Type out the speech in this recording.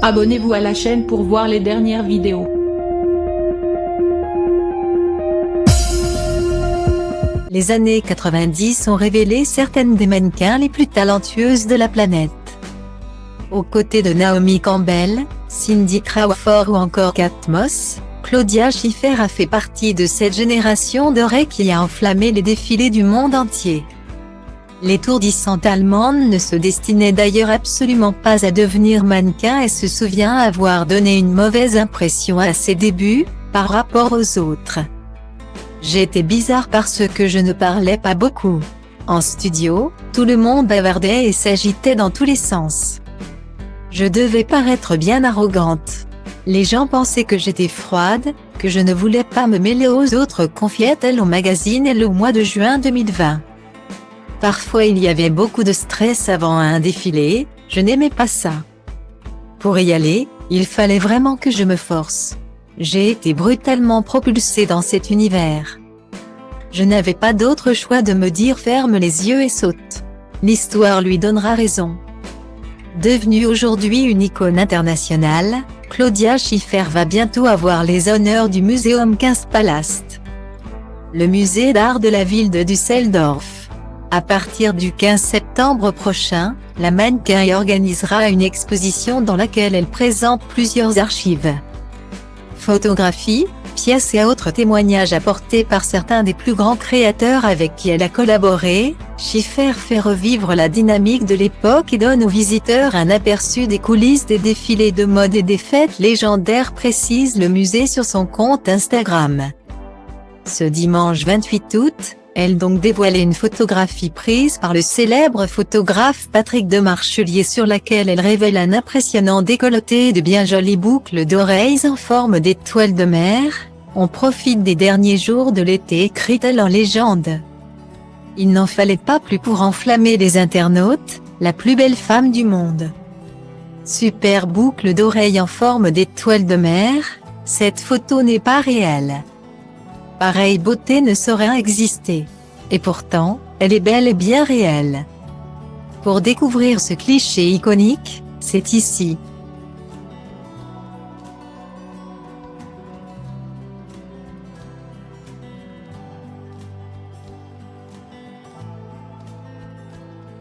Abonnez-vous à la chaîne pour voir les dernières vidéos. Les années 90 ont révélé certaines des mannequins les plus talentueuses de la planète. Aux côtés de Naomi Campbell, Cindy Crawford ou encore Kate Moss, Claudia Schiffer a fait partie de cette génération dorée qui a enflammé les défilés du monde entier. L'étourdissante Allemande ne se destinait d'ailleurs absolument pas à devenir mannequin et se souvient avoir donné une mauvaise impression à ses débuts, par rapport aux autres. J'étais bizarre parce que je ne parlais pas beaucoup. En studio, tout le monde bavardait et s'agitait dans tous les sens. Je devais paraître bien arrogante. Les gens pensaient que j'étais froide, que je ne voulais pas me mêler aux autres, confiait-elle au magazine Elle au mois de juin 2020. Parfois il y avait beaucoup de stress avant un défilé, je n'aimais pas ça. Pour y aller, il fallait vraiment que je me force. J'ai été brutalement propulsée dans cet univers. Je n'avais pas d'autre choix de me dire ferme les yeux et saute. L'histoire lui donnera raison. Devenue aujourd'hui une icône internationale, Claudia Schiffer va bientôt avoir les honneurs du Museum Kunstpalast, le musée d'art de la ville de Düsseldorf. À partir du 15 septembre prochain, la mannequin y organisera une exposition dans laquelle elle présente plusieurs archives. Photographies, pièces et autres témoignages apportés par certains des plus grands créateurs avec qui elle a collaboré, Schiffer fait revivre la dynamique de l'époque et donne aux visiteurs un aperçu des coulisses des défilés de mode et des fêtes légendaires, précise le musée sur son compte Instagram. Ce dimanche 28 août, elle donc dévoilait une photographie prise par le célèbre photographe Patrick de Marchelier sur laquelle elle révèle un impressionnant décolleté et de bien jolies boucles d'oreilles en forme d'étoiles de mer. On profite des derniers jours de l'été, écrit-elle en légende. Il n'en fallait pas plus pour enflammer les internautes, la plus belle femme du monde. Super boucle d'oreilles en forme d'étoiles de mer, cette photo n'est pas réelle. Pareille beauté ne saurait exister. Et pourtant, elle est bel et bien réelle. Pour découvrir ce cliché iconique, c'est ici.